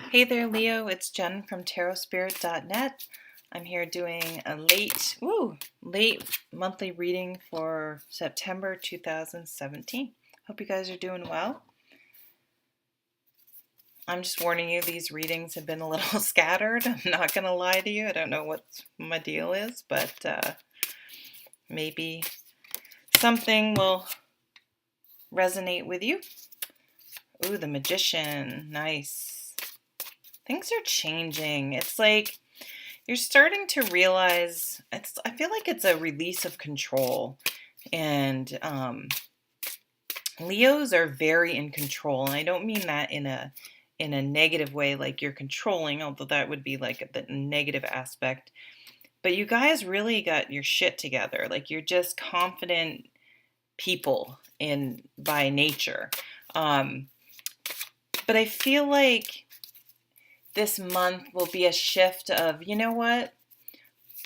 Hey there, Leo. It's Jen from tarotspirit.net. I'm here doing a late monthly reading for September 2017. Hope you guys are doing well. I'm just warning you, these readings have been a little scattered. I'm not going to lie to you. I don't know what my deal is, but maybe something will resonate with you. Ooh, the Magician. Nice. Things are changing. It's like you're starting to realize, I feel like it's a release of control. And Leos are very in control. And I don't mean that in a negative way, like you're controlling, although that would be like the negative aspect. But you guys really got your shit together. Like you're just confident people by nature. But I feel like this month will be a shift of, you know what?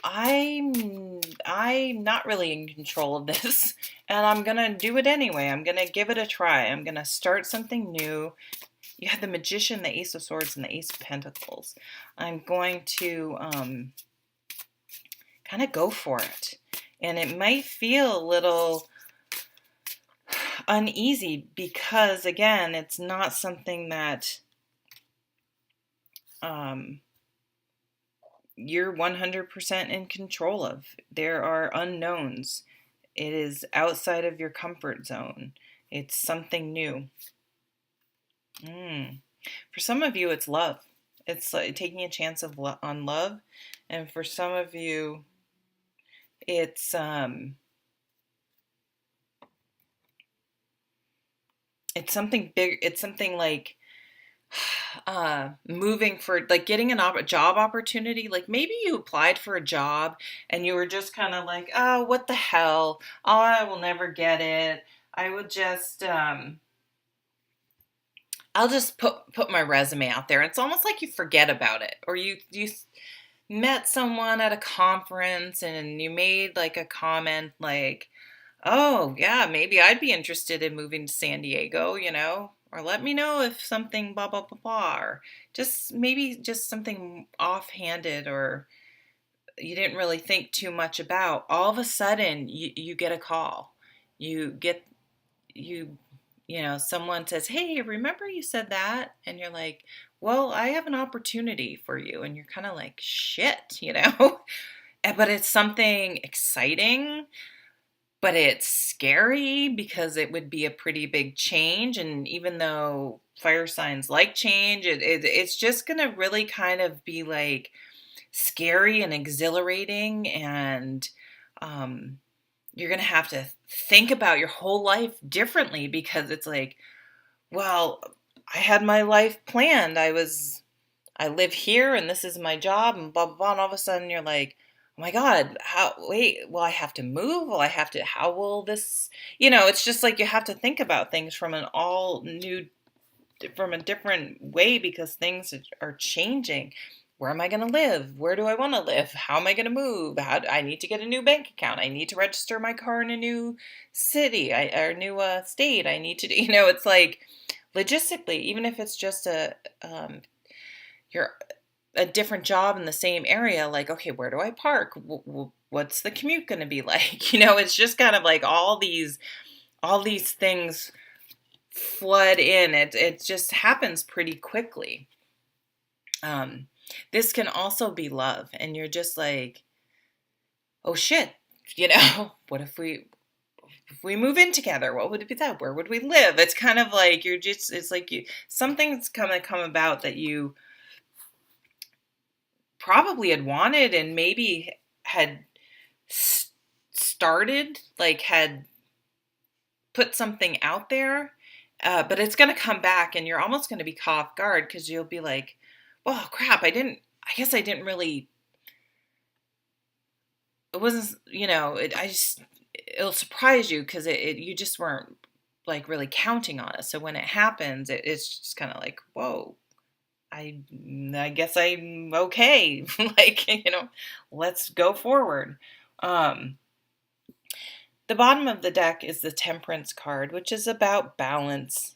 I'm not really in control of this, and I'm gonna do it anyway. I'm gonna give it a try. I'm gonna start something new. You have the Magician, the Ace of Swords, and the Ace of Pentacles. I'm going to kind of go for it, and it might feel a little uneasy because, again, it's not something that you're 100% in control of. There are unknowns. It is outside of your comfort zone. It's something new. For some of you, it's love. It's like taking a chance on love. And for some of you, it's something big. It's something like moving for, like, getting a job opportunity. Like maybe you applied for a job and you were just kind of like, oh, what the hell, oh, I will never get it. I would just I'll just put my resume out there. It's almost like you forget about it, or you met someone at a conference and you made like a comment like, oh, yeah, maybe I'd be interested in moving to San Diego, or let me know if something blah, blah, blah, blah, or maybe just something offhanded, or you didn't really think too much about. All of a sudden, you get a call. You get, you, someone says, hey, remember you said that? And you're like, well, I have an opportunity for you. And you're kind of like, shit. But it's something exciting, but it's scary because it would be a pretty big change. And even though fire signs like change, it's just going to really kind of be like scary and exhilarating. And you're going to have to think about your whole life differently because it's like, well, I had my life planned. I live here and this is my job and blah, blah, blah. And all of a sudden you're like, oh my God, will I have to move? How will this, it's just like you have to think about things from from a different way because things are changing. Where am I going to live? Where do I want to live? How am I going to move? I need to get a new bank account. I need to register my car in a new city or new state. I need to, it's like logistically, even if it's just you're a different job in the same area, like, okay, where do I park? What's the commute going to be like? It's just kind of like all these things flood in. It just happens pretty quickly. This can also be love, and you're just like, oh shit, what if we move in together? What would it be that? Where would we live? It's kind of like it's like something's gonna come about that you probably had wanted and maybe had started, like had put something out there, but it's going to come back and you're almost going to be caught off guard because you'll be like, well, crap, I guess I didn't really, it wasn't, it'll surprise you because you just weren't like really counting on it. So when it happens, it's just kind of like, whoa, I guess I'm okay. Like, let's go forward. The bottom of the deck is the Temperance card, which is about balance.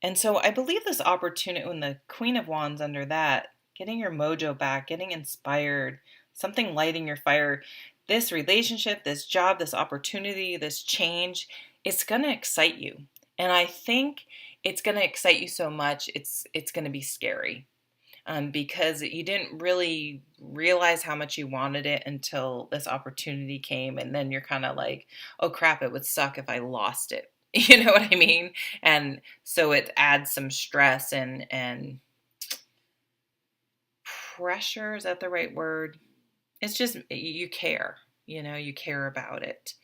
And so I believe this opportunity, when the Queen of Wands under that, getting your mojo back, getting inspired, something lighting your fire, this relationship, this job, this opportunity, this change, it's going to excite you. And I think it's going to excite you so much, it's going to be scary. Because you didn't really realize how much you wanted it until this opportunity came. And then you're kind of like, oh crap, it would suck if I lost it. You know what I mean? And so it adds some stress and pressure. Is that the right word? It's just, you care, you care about it.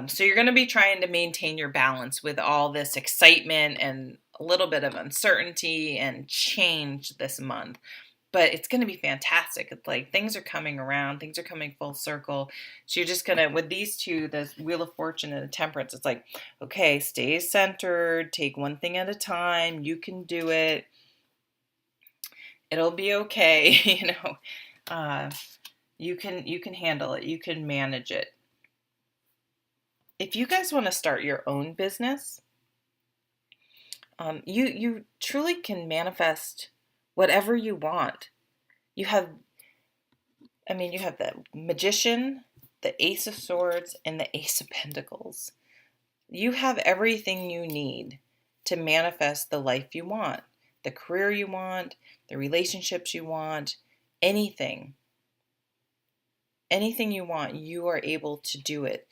So you're going to be trying to maintain your balance with all this excitement and a little bit of uncertainty and change this month. But it's going to be fantastic. It's like things are coming around, things are coming full circle. So you're just going to, with these two, the Wheel of Fortune and the Temperance, it's like, okay, stay centered, take one thing at a time. You can do it. It'll be okay. You can handle it. You can manage it. If you guys want to start your own business, you truly can manifest whatever you want. You have the Magician, the Ace of Swords, and the Ace of Pentacles. You have everything you need to manifest the life you want, the career you want, the relationships you want, anything. Anything you want, you are able to do it.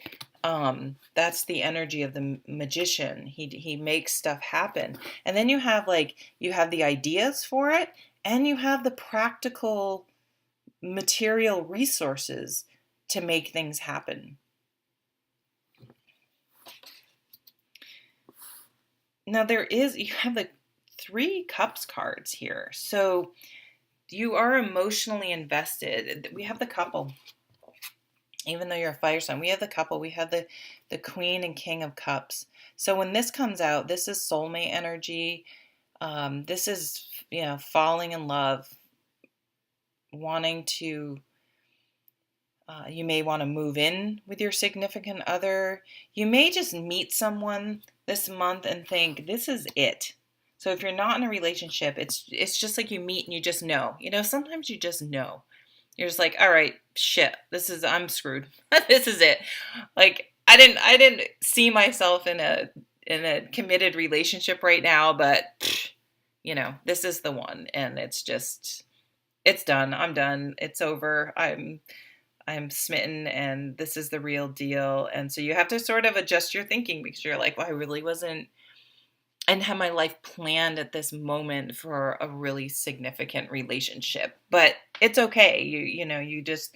That's the energy of the Magician. He makes stuff happen. And then you have the ideas for it, and you have the practical material resources to make things happen. Now you have the 3 Cups cards here. So you are emotionally invested. We have the Couple. Even though you're a fire sign, we have the Couple. We have the Queen and King of Cups. So when this comes out, this is soulmate energy. This is, falling in love, wanting to, you may want to move in with your significant other. You may just meet someone this month and think, this is it. So if you're not in a relationship, it's just like you meet and you just know. Sometimes you just know. You're just like, all right, shit, I'm screwed. This is it. Like, I didn't see myself in a committed relationship right now, but this is the one, and it's done. I'm done. It's over. I'm smitten, and this is the real deal. And so you have to sort of adjust your thinking, because you're like, well, I really wasn't, I didn't have my life planned at this moment for a really significant relationship, but it's okay. You just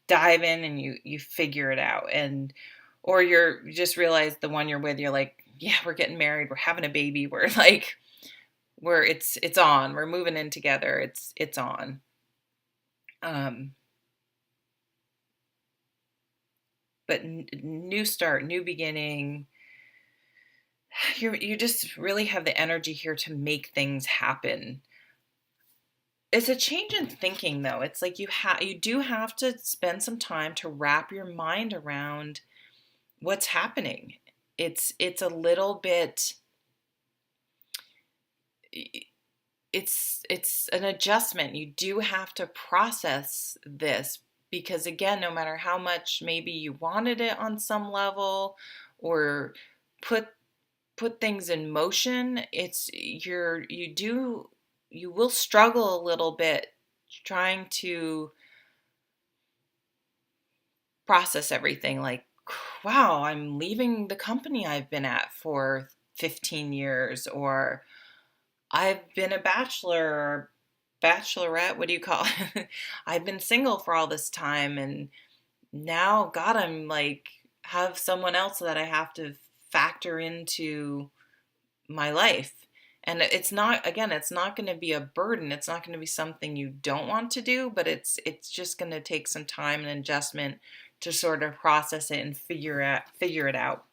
dive in and you figure it out. Or you just realize the one you're with, you're like, yeah, we're getting married. We're having a baby. It's on, we're moving in together. It's on. But new start, new beginning. You just really have the energy here to make things happen. It's a change in thinking, though. It's like you do have to spend some time to wrap your mind around what's happening. It's a little bit. It's an adjustment. You do have to process this, because again, no matter how much maybe you wanted it on some level or put things in motion, you will struggle a little bit trying to process everything. Like, wow, I'm leaving the company I've been at for 15 years, or I've been a bachelor or bachelorette, what do you call it? I've been single for all this time, and now, God, I'm like, have someone else that I have to factor into my life. And it's not going to be a burden. It's not going to be something you don't want to do, but it's just going to take some time and adjustment to sort of process it and figure it out.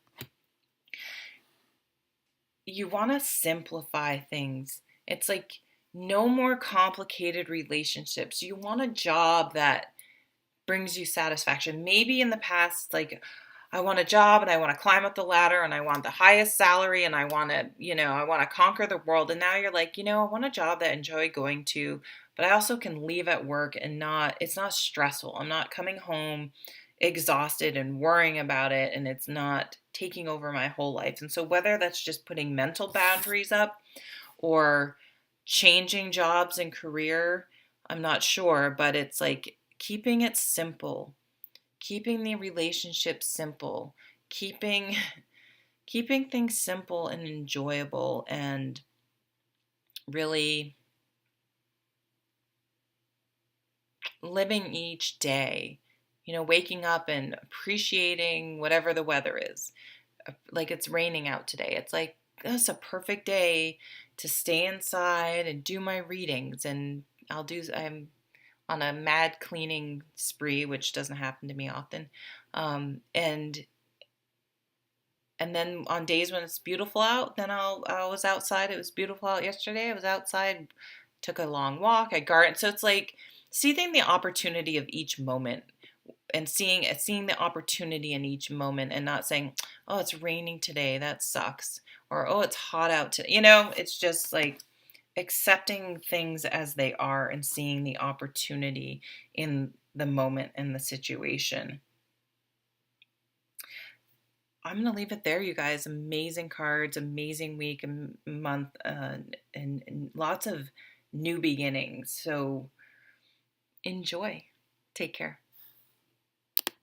You want to simplify things. It's like no more complicated relationships. You want a job that brings you satisfaction. Maybe in the past, like, I want a job and I want to climb up the ladder and I want the highest salary and I want to, I want to conquer the world. And now you're like, I want a job that I enjoy going to, but I also can leave at work and it's not stressful. I'm not coming home exhausted and worrying about it, and it's not taking over my whole life. And so whether that's just putting mental boundaries up or changing jobs and career, I'm not sure, but it's like keeping it simple, keeping the relationship simple, keeping keeping things simple and enjoyable, and really living each day, waking up and appreciating whatever the weather is. Like it's raining out today. It's like, that's a perfect day to stay inside and do my readings. And I'm on a mad cleaning spree, which doesn't happen to me often. And then on days when it's beautiful out, then I was outside. It was beautiful out yesterday. I was outside, took a long walk. I gardened. So it's like seizing the opportunity of each moment and seeing the opportunity in each moment, and not saying, oh, it's raining today, that sucks, or oh, it's hot out today. It's just like accepting things as they are and seeing the opportunity in the moment and the situation. I'm going to leave it there, you guys. Amazing cards, amazing week and month, and lots of new beginnings. So enjoy. Take care.